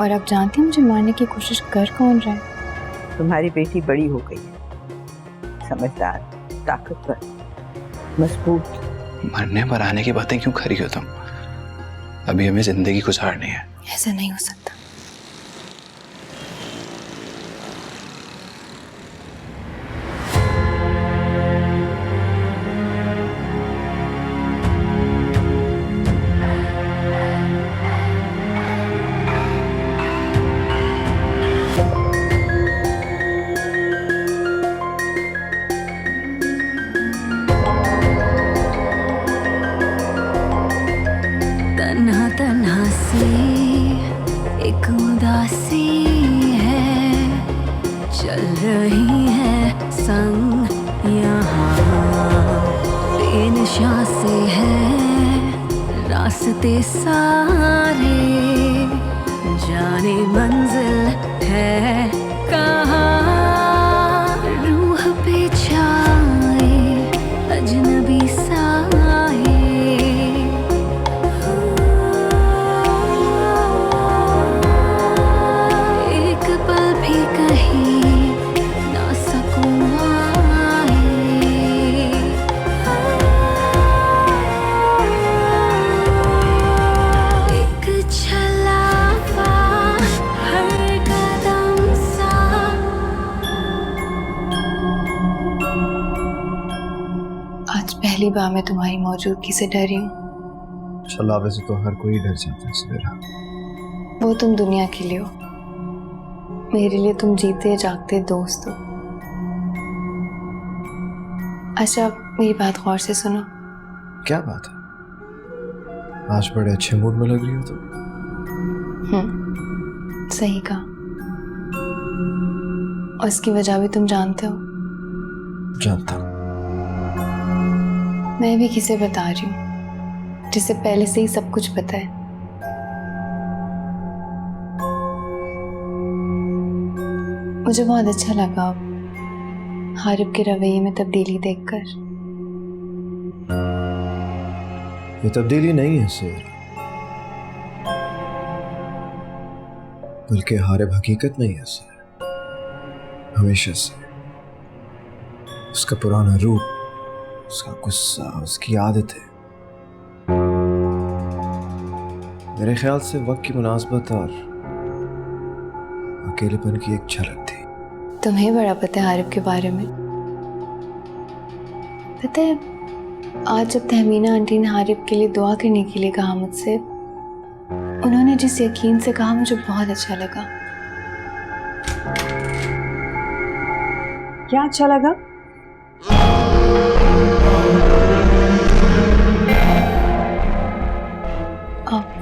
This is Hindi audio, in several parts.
और अब जानती हैं मुझे मारने की कोशिश कर कौन रहा है? तुम्हारी बेटी बड़ी हो गई है, समझदार, ताकतवर, मजबूत। मरने पर आने की बातें क्यों कर रही हो तुम? अभी हमें जिंदगी गुजारनी है। ऐसा नहीं हो सकता। तन्हा तन्हा सी एक उदासी है, चल रही है संग यहाँ, बेनशा से है रास्ते सारे, जाने मंजिल है कहाँ, रूह पे छाए अजनबी साए, एक पल भी कहीं ना सकूं आए, एक छलावा हर कदम सा। आज पहली बार मैं तुम्हारी मौजूदगी से डरी हूँ। छलावे से तो हर कोई डर जाता है सवेरा। वो तुम दुनिया के लिए हो, मेरे लिए तुम जीते जागते दोस्त हो। अच्छा मेरी बात गौर से सुनो। क्या बात है, आज बड़े अच्छे मूड में लग रही हो तुम। सही कहा, और इसकी वजह भी तुम जानते हो। जानता हूँ। मैं भी किसे बता रही हूँ जिसे पहले से ही सब कुछ पता है। मुझे बहुत अच्छा लगा हारिब के रवैये में तब्दीली देखकर। ये तब्दीली नहीं है शेर, बल्कि हारिब हकीकत नहीं है शेर, हमेशा से। उसका पुराना रूप, उसका गुस्सा, उसकी आदतें मेरे ख्याल से वक्त की मुनासबत और अकेलेपन की एक झलक थी। तुम्हें बड़ा पता है हारिब के बारे में। पता है आज जब तहमीना आंटी ने हारिब के लिए दुआ करने के लिए कहा मुझसे, उन्होंने जिस यकीन से कहा मुझे बहुत अच्छा लगा। क्या अच्छा लगा?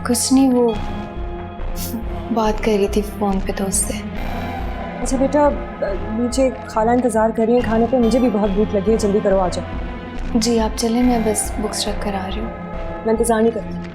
कुछ नहीं, वो बात कर रही थी फोन पे दोस्त से। अच्छा बेटा, नीचे खाला इंतजार कर रही है खाने पे, मुझे भी बहुत भूख लगी है, जल्दी करो आ जाओ। जी आप चलें, मैं बस बुक्स रख कर आ रही हूँ। मैं इंतजार नहीं करती।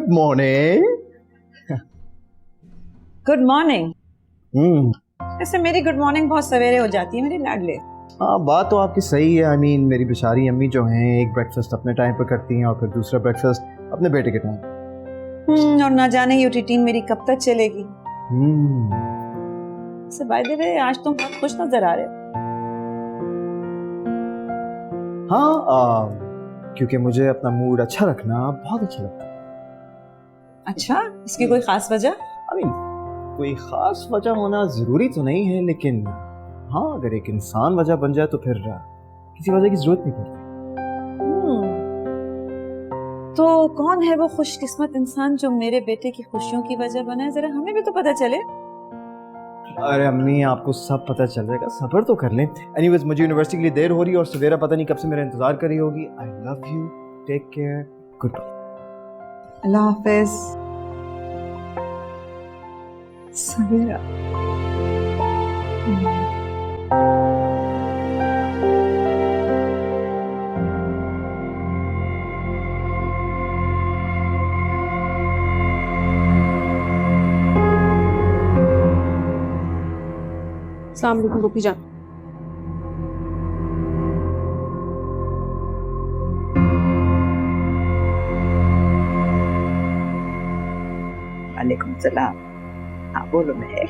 Good morning. Good morning. Hmm. ऐसे मेरी गुड मॉर्निंग बहुत सवेरे हो जाती है मेरे लाडले। हाँ, बात तो आपकी सही है। आई मीन मेरी बेचारी अम्मी जो हैं एक ब्रेकफास्ट अपने टाइम पर करती हैं और फिर दूसरा ब्रेकफास्ट अपने बेटे के टाइम। और ना जाने ये रूटीन मेरी कब तक चलेगी। से बाय द वे आज तुम बहुत खुश नजर आ रहे हो। हाँ, क्योंकि मुझे अपना मूड अच्छा रखना बहुत अच्छा लगता है। अच्छा, इसकी कोई खास वजह? आई मीन कोई खास वजह होना जरूरी तो नहीं है, लेकिन हाँ अगर एक इंसान वजह बन जाए तो फिर किसी वजह की जरूरत नहीं पड़ती। तो कौन है वो खुशकिस्मत इंसान जो मेरे बेटे की खुशियों की वजह बना है? जरा हमें भी तो पता चले। अरे अम्मी, आपको सब पता चल जाएगा, सब्र तो कर लें। एनीवेज, मुझे यूनिवर्सिटी के लिए देर हो रही है और सवेरा पता नहीं कब से मेरा इंतजार कर रही होगी। I love you, take care, goodbye. अल्लाह हाफिज। सवेरा। अस्सलाम वालेकुम रूपी जान। वालेकुम सलाम। हाँ बोलो महक,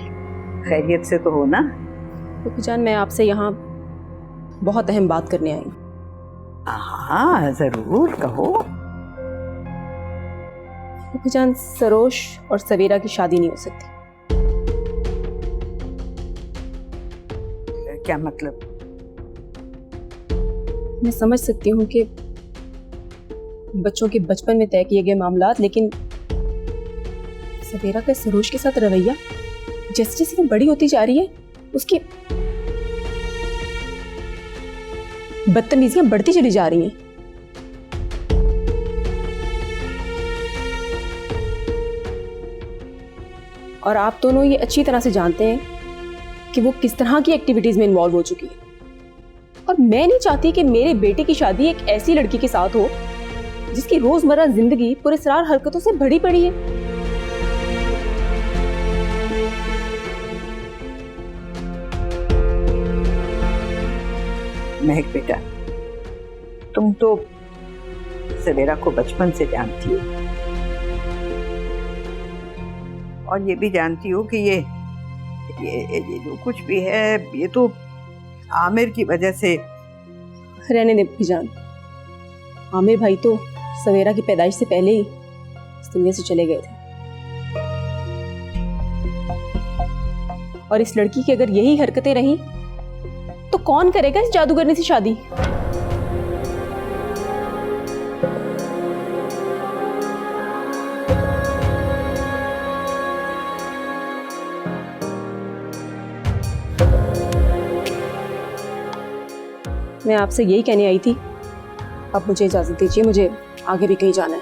खैरियत से तो हो ना? रूपी जान, मैं आपसे यहाँ बहुत अहम बात करने आई हूँ। हाँ जरूर कहो। रूपी जान, सरोश और सवेरा की शादी नहीं हो सकती। क्या मतलब? मैं समझ सकती हूँ कि बच्चों के बचपन में तय किए गए मामलात, लेकिन सवेरा का सरोज के साथ रवैया जैसे जैसे वो बड़ी होती जा रही है, उसकी बदतमीजियां बढ़ती चली जा रही हैं। और आप दोनों ये अच्छी तरह से जानते हैं कि वो किस तरह की एक्टिविटीज में इन्वॉल्व हो चुकी है। और मैं नहीं चाहती कि मेरे बेटे की शादी एक ऐसी लड़की के साथ हो जिसकी रोजमर्रा जिंदगी पुरस्कार हरकतों से भरी पड़ी है। महक बेटा, तुम तो सवेरा को बचपन से जानती हो और ये भी जानती हो कि ये जो कुछ भी है ये तो आमिर की वजह से। रहने दे जान, आमिर भाई तो सवेरा की पैदाइश से पहले ही इस दुनिया से चले गए थे। और इस लड़की की अगर यही हरकतें रहीं तो कौन करेगा इस जादूगरनी से शादी? मैं आपसे यही कहने आई थी। अब मुझे इजाजत दीजिए, मुझे आगे भी कहीं जाना है।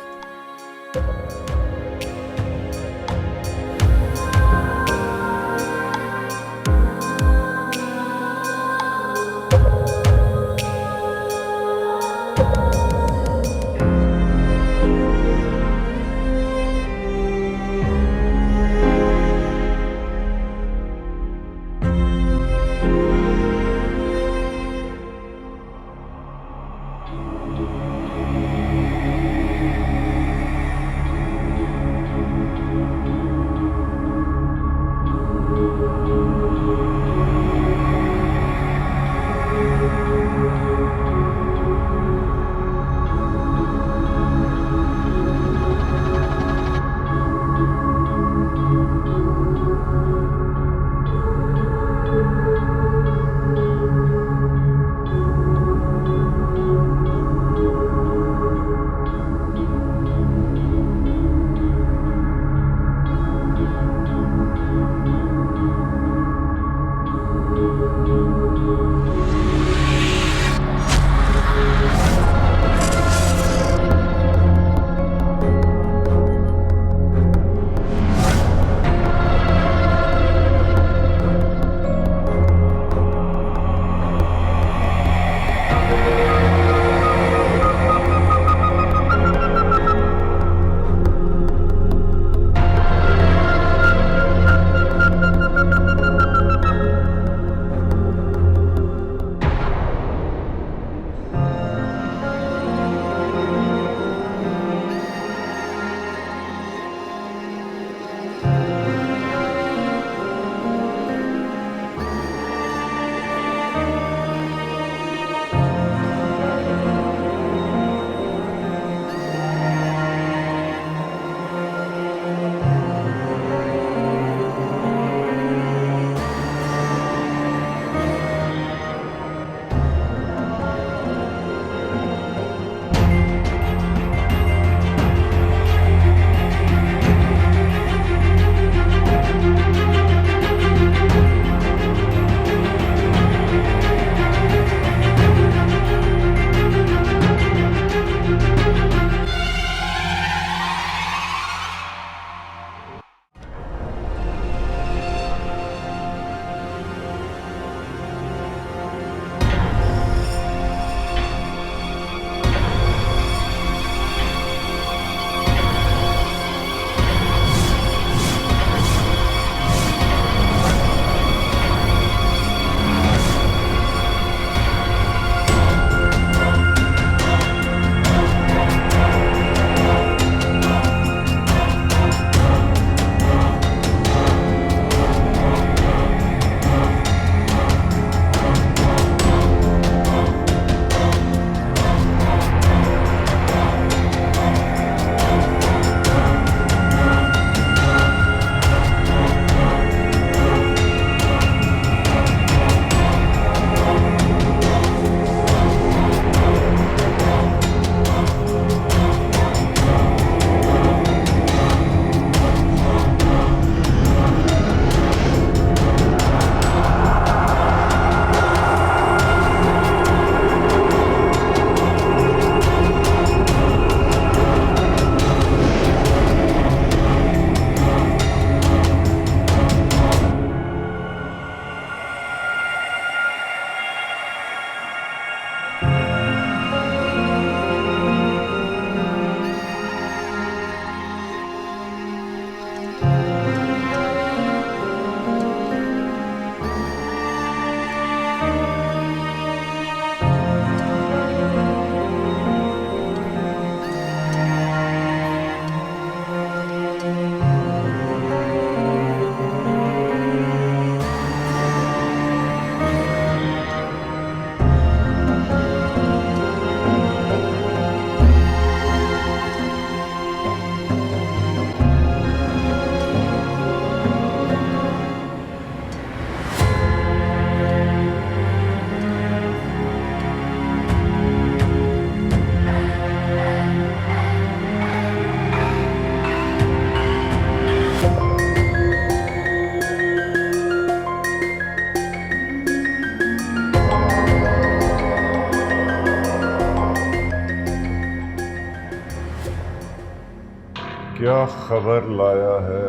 क्या खबर लाया है?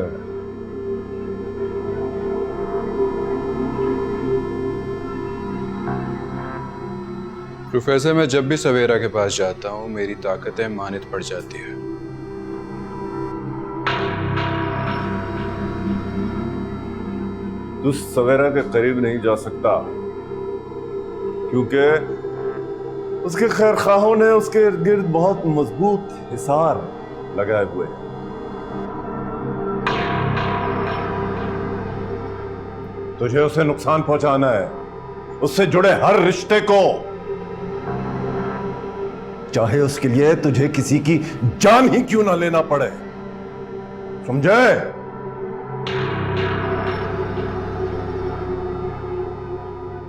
प्रोफेसर, मैं जब भी सवेरा के पास जाता हूँ मेरी ताकतें मानित पड़ जाती है। तू सवेरा के करीब नहीं जा सकता क्योंकि उसके खैरखाहों ने उसके इर्द गिर्द बहुत मजबूत हिसार लगाए हुए हैं। तुझे उसे नुकसान पहुंचाना है, उससे जुड़े हर रिश्ते को, चाहे उसके लिए तुझे किसी की जान ही क्यों ना लेना पड़े। समझे?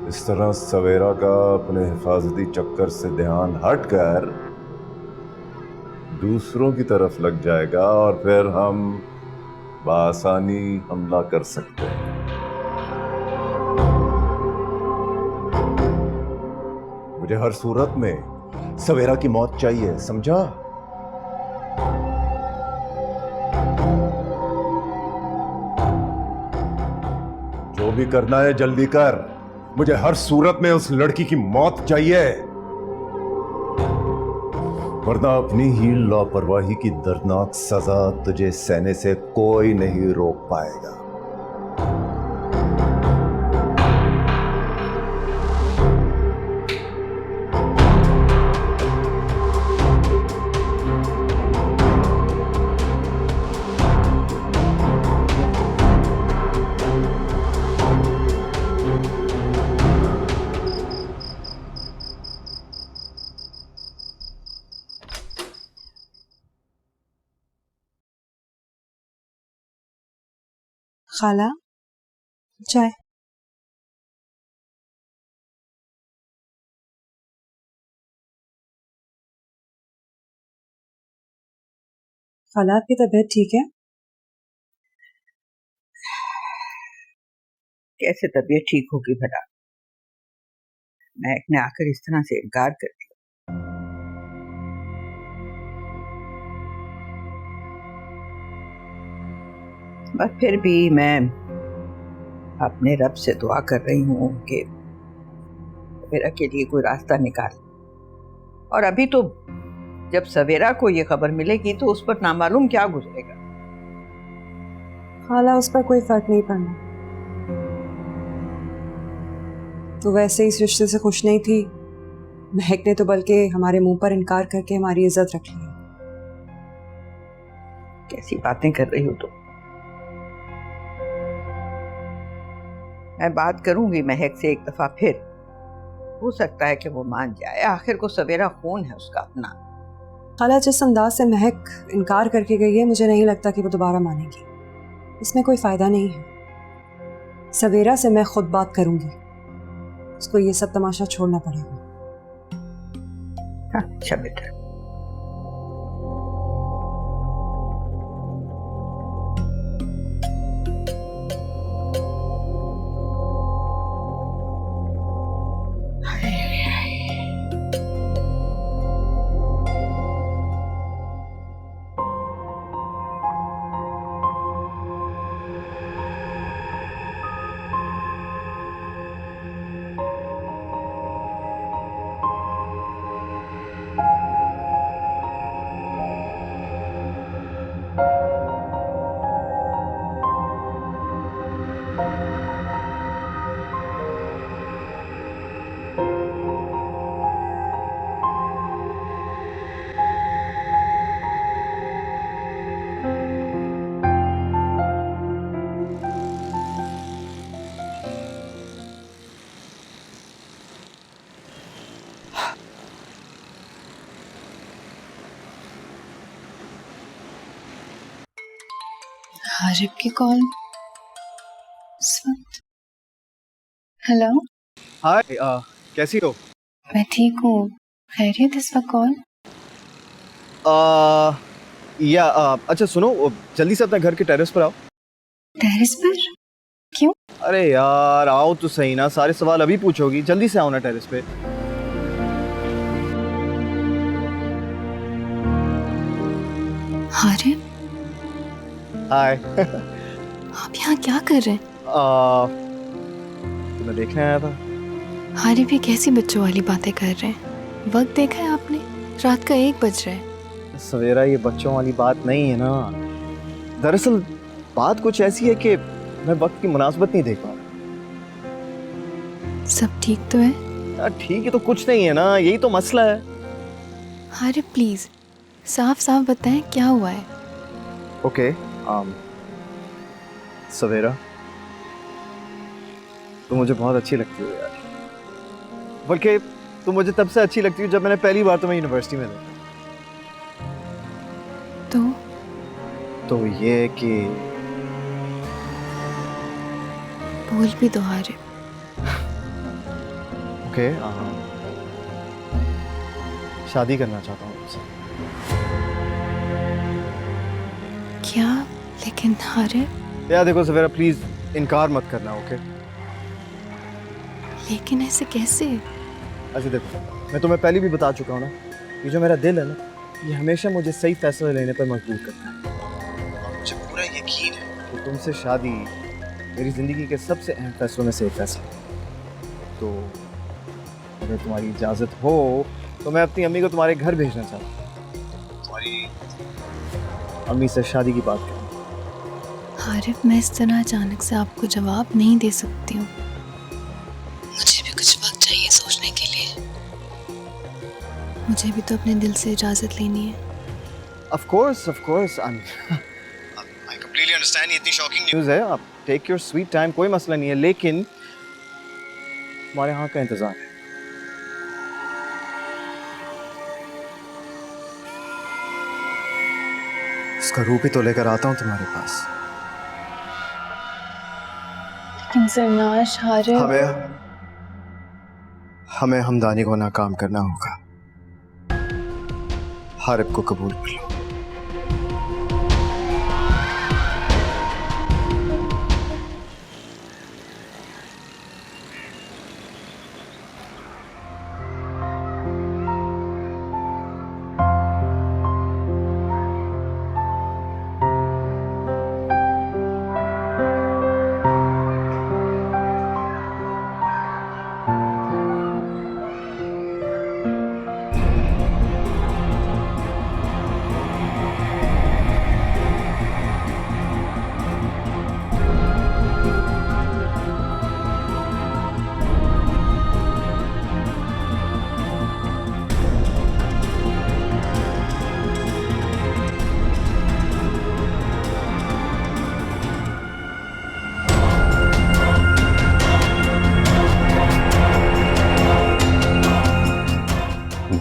इस तरह सवेरा का अपने हिफाजती चक्कर से ध्यान हटकर दूसरों की तरफ लग जाएगा और फिर हम बआसानी हमला कर सकते हैं। मुझे हर सूरत में सवेरा की मौत चाहिए, समझा? जो भी करना है जल्दी कर। मुझे हर सूरत में उस लड़की की मौत चाहिए, वरना अपनी ही लापरवाही की दर्दनाक सजा तुझे सहने से कोई नहीं रोक पाएगा। खाला, चाय। खाला, आपकी तबीयत ठीक है? कैसे तबीयत ठीक होगी भला? महक ने आकर इस तरह से इनकार कर दिया। पर फिर भी मैं अपने रब से दुआ कर रही हूँ कि सवेरा के लिए कोई रास्ता निकाल। और अभी तो जब सवेरा को ये खबर मिलेगी तो उस पर नामालूम क्या गुजरेगा। खाला, उस पर कोई फर्क नहीं पड़ना। तो वैसे इस रिश्ते से खुश नहीं थी। महक ने तो बल्कि हमारे मुंह पर इनकार करके हमारी इज्जत रख ली। कैसी बातें कर रही हो तुम? मैं बात करूंगी महक से एक दफा फिर, हो सकता है कि वो मान जाए। आखिर को सवेरा खून है उसका अपना। खाला, जिस अंदाज से महक इनकार करके गई है, मुझे नहीं लगता कि वो दोबारा मानेगी। इसमें कोई फायदा नहीं है। सवेरा से मैं खुद बात करूंगी, उसको ये सब तमाशा छोड़ना पड़ेगा। अच्छा बेटा। हारिब की कॉल इस वक्त। हेलो। हाय, कैसी हो? मैं ठीक हूँ। खैरियत इस वक्त कॉल? अच्छा सुनो, जल्दी से अपने घर के टेरेस पर आओ। टेरेस पर? क्यों? अरे यार आओ तो सही ना, सारे सवाल अभी पूछोगी। जल्दी से आओ ना टेरेस पे। हारिब, हाय। आप यहाँ क्या कर रहे हैं? तुम्हें देखने आया था। हारिब, ये कैसी बच्चों वाली बातें कर रहे हैं? वक्त देखा है आपने? रात का 1 बज रहा है। सवेरा, ये बच्चों वाली बात नहीं है ना। दरअसल बात कुछ ऐसी है कि मैं वक्त की मुनासबत नहीं देख पा रहा। सब ठीक तो है? यार ठीक है तो कुछ नहीं है ना, यही तो मसला है। हारिब प्लीज साफ साफ बताएं क्या हुआ है। ओके, सवेरा, तुम मुझे बहुत अच्छी लगती हो यार। बल्कि तुम मुझे तब से अच्छी लगती हो जब मैंने पहली बार तुम्हें यूनिवर्सिटी में देखा। तो ये कि बोल भी दो हारिब। ओके, शादी करना चाहता हूँ तुमसे। क्या? लेकिन हारिब। यार देखो सवेरा, प्लीज इनकार मत करना, ओके? लेकिन ऐसे कैसे? अच्छा देखो, मैं तुम्हें पहले भी बता चुका हूँ ना, ये जो मेरा दिल है ना, ये हमेशा मुझे सही फैसला लेने पर मजबूर करता है। और मुझे पूरा यकीन है कि तुमसे शादी मेरी ज़िंदगी के सबसे अहम फैसलों में से एक फैसला है। तो अगर तुम्हारी इजाज़त हो तो मैं अपनी अम्मी को तुम्हारे घर भेजना चाहता हूँ। तुम्हारी अम्मी से शादी की बात करूँ। हारिब, मैं इस तरह अचानक से आपको जवाब नहीं दे सकती हूँ। मुझे भी कुछ वक्त चाहिए सोचने के लिए। मुझे भी तो अपने दिल से इजाज़त लेनी है। Of course, I completely understand. ये इतनी शॉकिंग न्यूज़ है। आप टेक योर स्वीट टाइम, कोई मसला नहीं है, लेकिन हमारे यहाँ का इंतज़ार है। इसका रूप ही तो लेकर आता हूँ तुम्हारे पास। लेकिन सरनाश हारिब। हमें हमदानी को नाकाम करना होगा। हारिब को कबूल कर लो।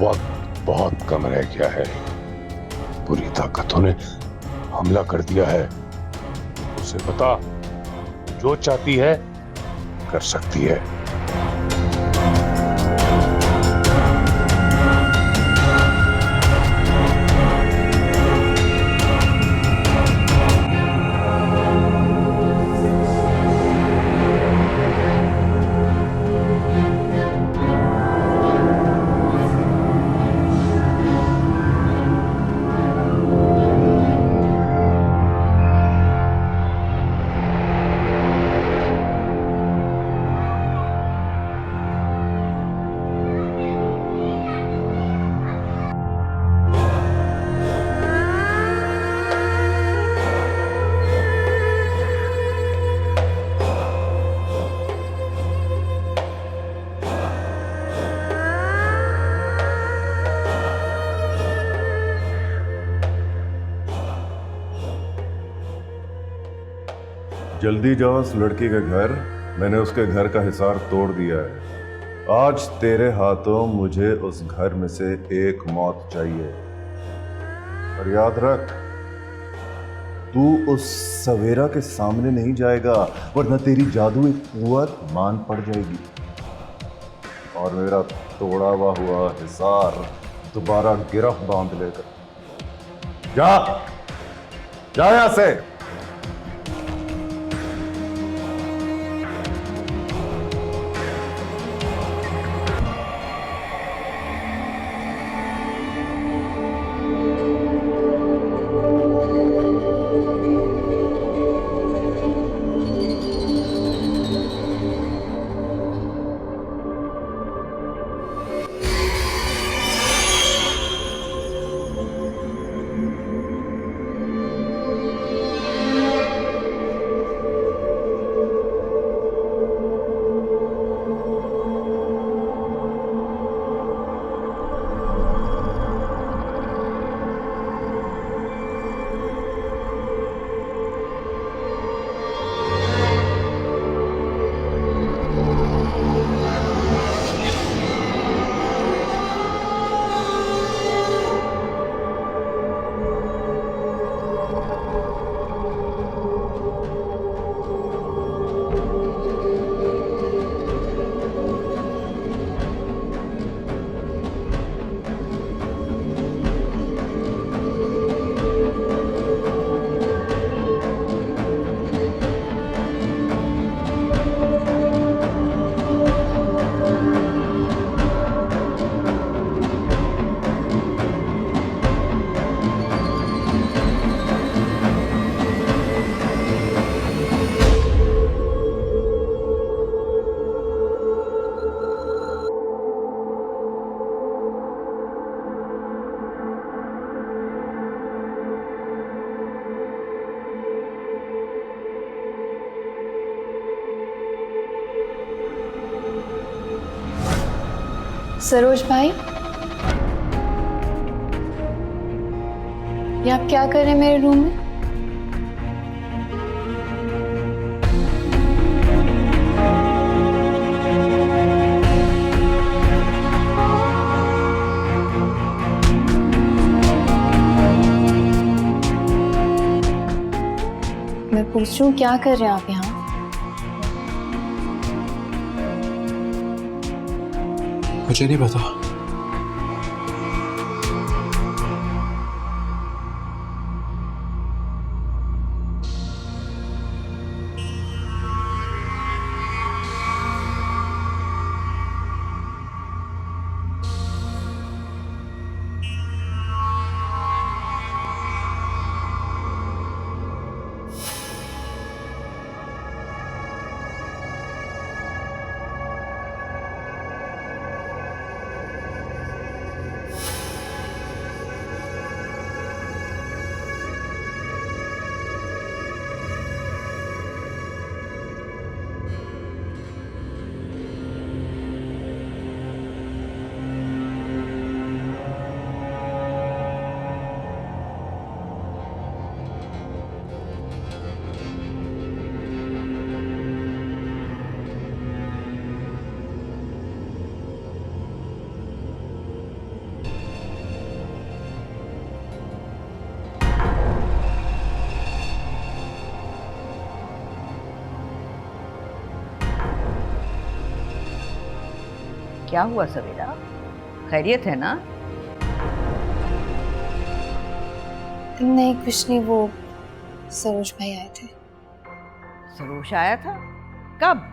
वक्त बहुत कम रह गया है। पूरी ताकतों ने हमला कर दिया है। उसे पता, जो चाहती है कर सकती है। जल्दी जाओ उस लड़की के घर, मैंने उसके घर का हिसार तोड़ दिया है। आज तेरे हाथों मुझे उस घर में से एक मौत चाहिए। और याद रख, तू उस सवेरा के सामने नहीं जाएगा, वरना तेरी जादू एक कुवत मान पड़ जाएगी और मेरा तोड़ा हुआ हिसार दोबारा गिरफ्त बांध लेकर। जा जा यहां से। सरोज भाई, ये आप क्या कर रहे हैं मेरे रूम में? मैं पूछ रही हूँ क्या कर रहे हैं आप यहाँ? मुझे नहीं पता। क्या हुआ सवेरा, खैरियत है ना? नहीं कुछ नहीं, वो सरोज भाई आए थे। सरोज आया था? कब?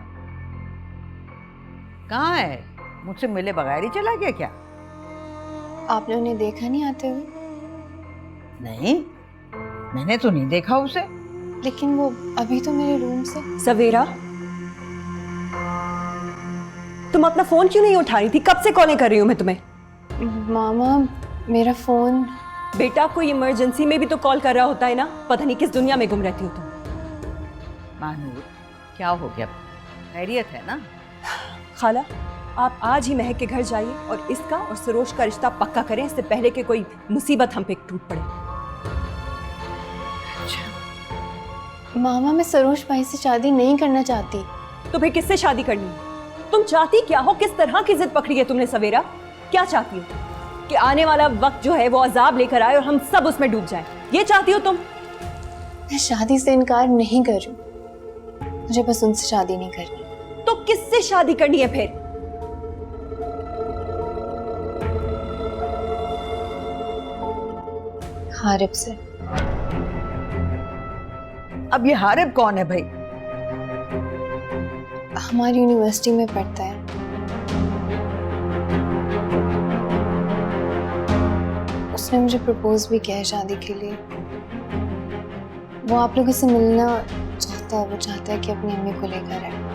कहाँ है? मुझसे मिले बगैर ही चला गया क्या? आपने उन्हें देखा नहीं आते हुए? नहीं, मैंने तो नहीं देखा उसे। लेकिन वो अभी तो मेरे रूम से। सवेरा, तुम अपना फोन क्यों नहीं उठा रही थी? कब से कॉलें कर रही हूँ मैं तुम्हें। मामा, मेरा फोन। बेटा, कोई इमरजेंसी में भी तो कॉल कर रहा होता है ना। पता नहीं किस दुनिया में गुम रहती हो तुम। मानूर, क्या हो गया? खैरियत है ना? खाला, आप आज ही महक के घर जाइए और इसका और सरोज का रिश्ता पक्का करें, इससे पहले कि कोई मुसीबत हम पे टूट पड़े। मामा, मैं सरोज भाई से शादी नहीं करना चाहती। तो फिर किससे शादी करनी है? तुम चाहती क्या हो? किस तरह की जिद पकड़ी है तुमने सवेरा? क्या चाहती हो? कि आने वाला वक्त जो है वो अजाब लेकर आए और हम सब उसमें डूब जाएं? ये चाहती हो तुम? मैं शादी से इनकार नहीं कर रही हूँ, मुझे बस उनसे शादी नहीं करनी। तो किससे शादी करनी है फिर? हारिब से। अब ये हारिब कौन है भाई? हमारी यूनिवर्सिटी में पढ़ता है। उसने मुझे प्रपोज भी किया है शादी के लिए। वो आप लोगों से मिलना चाहता है। वो चाहता है कि अपनी अम्मी को लेकर आए।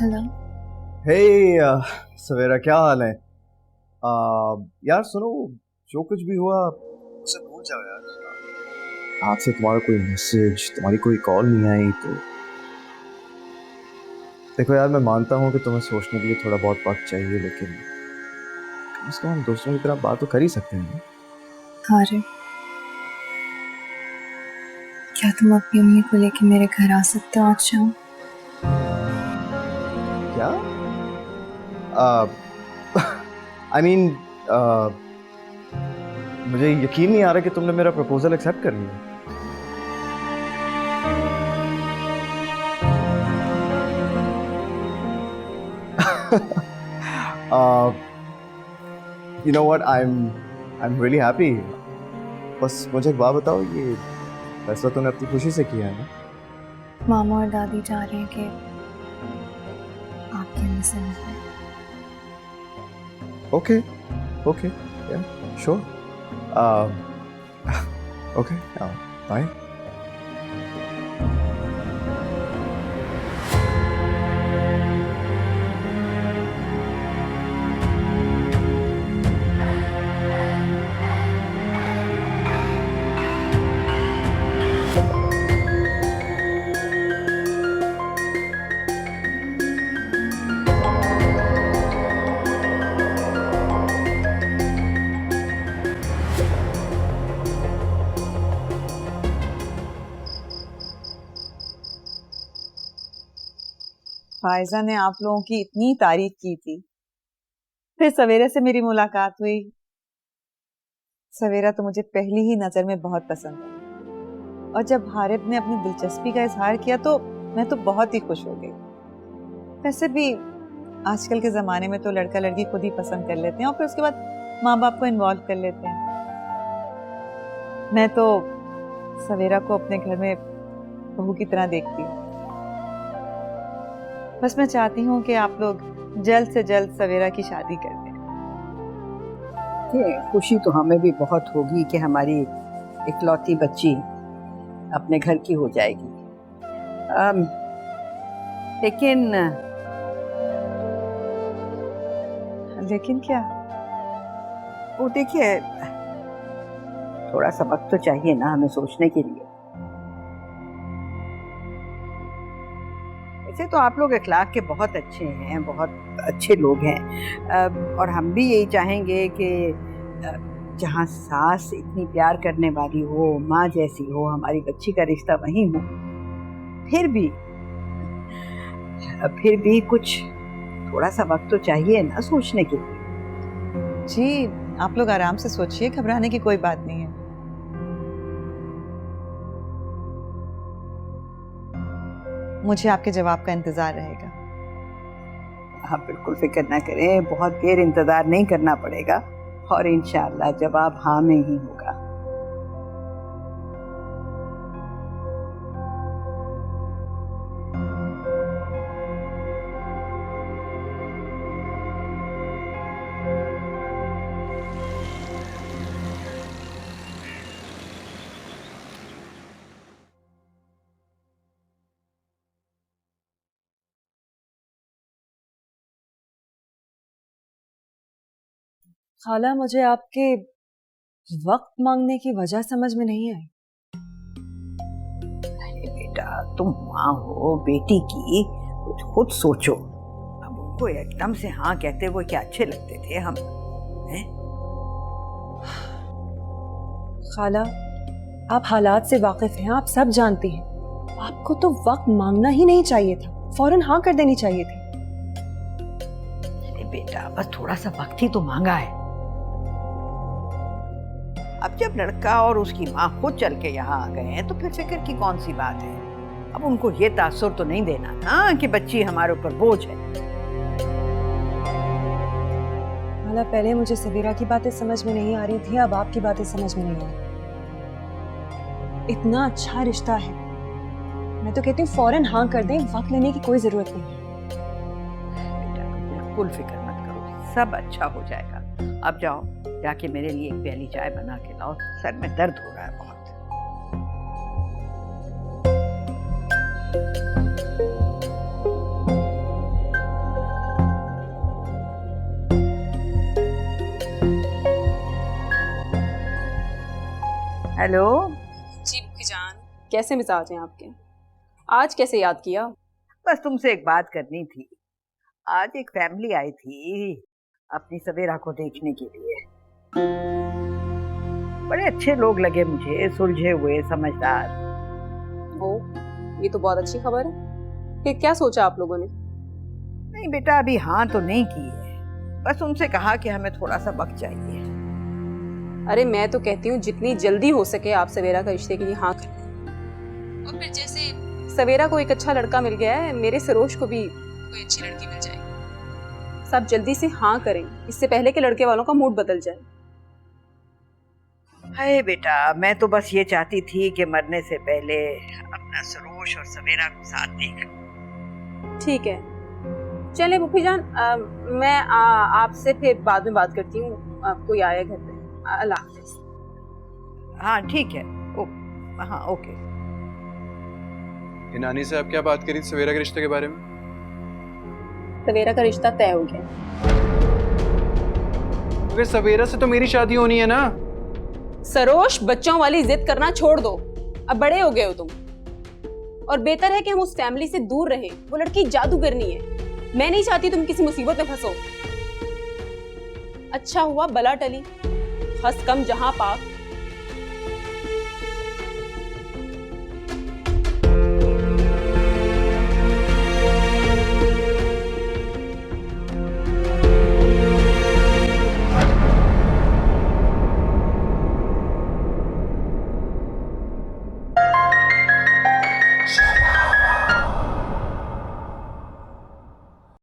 हेलो। हे सवेरा, क्या हाल है? यार सुनो, जो कुछ भी हुआ उसे भूल जाओ यार। आज से तुम्हारा कोई मैसेज, तुम्हारी कोई कॉल नहीं आई तो देखो यार, मैं मानता हूँ कि तुम्हें सोचने के लिए थोड़ा बहुत वक्त चाहिए, लेकिन कम से कम हम दोस्तों की तरह बात तो कर ही सकते हैं। हारिब, क्या तुम अपनी अम्मी को लेकर मेरे घर आ सकते हो आज शाम? क्या? I mean, मुझे यकीन नहीं आ रहा कि तुमने मेरा प्रपोजल एक्सेप्ट कर लिया। You know what? I'm really happy. बस मुझे एक बात बताओ, ये फैसला तूने अपनी खुशी से किया है ना? मामा और दादी चाह रहे हैं कि आपके अंदर से निकले। Okay, yeah, sure. Okay, bye. Faiza ने आप लोगों की इतनी तारीफ की थी, फिर सवेरा से मेरी मुलाकात हुई। सवेरा तो मुझे पहली ही नजर में बहुत पसंद आई, और जब हारिब ने अपनी दिलचस्पी का इजहार किया तो मैं तो बहुत ही खुश हो गई। वैसे भी आजकल के जमाने में तो लड़का लड़की खुद ही पसंद कर लेते हैं और फिर उसके बाद माँ बाप को इन्वॉल्व कर लेते हैं। मैं तो सवेरा को अपने घर में बहू की तरह देखती हूँ। बस मैं चाहती हूँ कि आप लोग जल्द से जल्द सवेरा की शादी कर दें। ये खुशी तो हमें भी बहुत होगी कि हमारी इकलौती बच्ची अपने घर की हो जाएगी। लेकिन क्या? वो देखिए, थोड़ा सा वक्त तो चाहिए ना हमें सोचने के लिए। वैसे तो आप लोग अखलाक के बहुत अच्छे हैं, बहुत अच्छे लोग हैं, और हम भी यही चाहेंगे कि जहाँ सास इतनी प्यार करने वाली हो, माँ जैसी हो, हमारी बच्ची का रिश्ता वहीं हो। फिर भी कुछ थोड़ा सा वक्त तो चाहिए ना सोचने के लिए। जी, आप लोग आराम से सोचिए, घबराने की कोई बात नहीं है। मुझे आपके जवाब का इंतजार रहेगा। आप बिल्कुल फिक्र ना करें, बहुत देर इंतजार नहीं करना पड़ेगा और इंशाअल्लाह जवाब हाँ में ही होगा। खाला, मुझे आपके वक्त मांगने की वजह समझ में नहीं आई। अरे बेटा, तुम माँ हो बेटी की, कुछ खुद सोचो। अब उनको एकदम से हाँ कहते हुए क्या अच्छे लगते थे हम, हैं? खाला, आप हालात से वाकिफ हैं, आप सब जानती हैं। आपको तो वक्त मांगना ही नहीं चाहिए था, फौरन हाँ कर देनी चाहिए थी। अरे बेटा, बस थोड़ा सा वक्त ही तो मांगा है। अब जब लड़का और उसकी माँ खुद चल के यहाँ आ गए हैं तो फिर फिक्र की कौन सी बात है। अब उनको ये तासुर तो नहीं देना ना कि बच्ची हमारे ऊपर बोझ है। खाला, पहले मुझे सवेरा की बातें समझ में नहीं आ रही थी, अब आपकी बातें समझ में नहीं आ रही। इतना अच्छा रिश्ता है, मैं तो कहती हूँ फौरन हाँ कर दें, वक्त लेने की कोई जरूरत नहीं। बेटा, बिल्कुल फिक्र मत करो, सब अच्छा हो जाएगा। अब जाओ, जाके मेरे लिए एक प्याली चाय बना के लाओ, सर में दर्द हो रहा है बहुत। हेलो जी जान, कैसे मिजाज हैं आपके? आज कैसे याद किया? बस तुमसे एक बात करनी थी। आज एक फैमिली आई थी अपनी सवेरा को देखने के लिए। बड़े अच्छे लोग लगे मुझे, सुलझे हुए, समझदार। ओ, ये तो बहुत अच्छी खबर है। फिर क्या सोचा आप लोगों ने? नहीं बेटा, अभी हाँ तो नहीं की है, बस उनसे कहा कि हमें थोड़ा सा वक्त चाहिए। अरे मैं तो कहती हूँ जितनी जल्दी हो सके आप सवेरा का रिश्ते के लिए हाँ करें। और फिर जैसे सवेरा को एक अच्छा लड़का मिल गया है, मेरे सरोज को भी कोई अच्छी लड़की मिल जाएगी। आप जल्दी से हाँ करें, इससे पहले कि लड़के वालों का मूड बदल जाए। हाय बेटा, मैं तो बस ये चाहती थी कि मरने से पहले अपना सरोश और सवेरा को साथ देख। ठीक है, चले फूफी जान, मैं आपसे फिर बाद में बात करती हूँ। कोई आया घर पे। अल्लाह हाफिज। हाँ ठीक है, हाँ ओके। नानी से आप क्या बात करी सवेरा के रिश्ते के बारे में? सवेरा का रिश्ता तय हो गया। अगर सवेरा से तो मेरी शादी होनी है ना। सरोश, बच्चों वाली जिद करना छोड़ दो, अब बड़े हो गए हो तुम, और बेहतर है कि हम उस फैमिली से दूर रहें। वो लड़की जादूगरनी है, मैं नहीं चाहती तुम किसी मुसीबत में फंसो। अच्छा हुआ बला टली, हंस कम जहां पाक।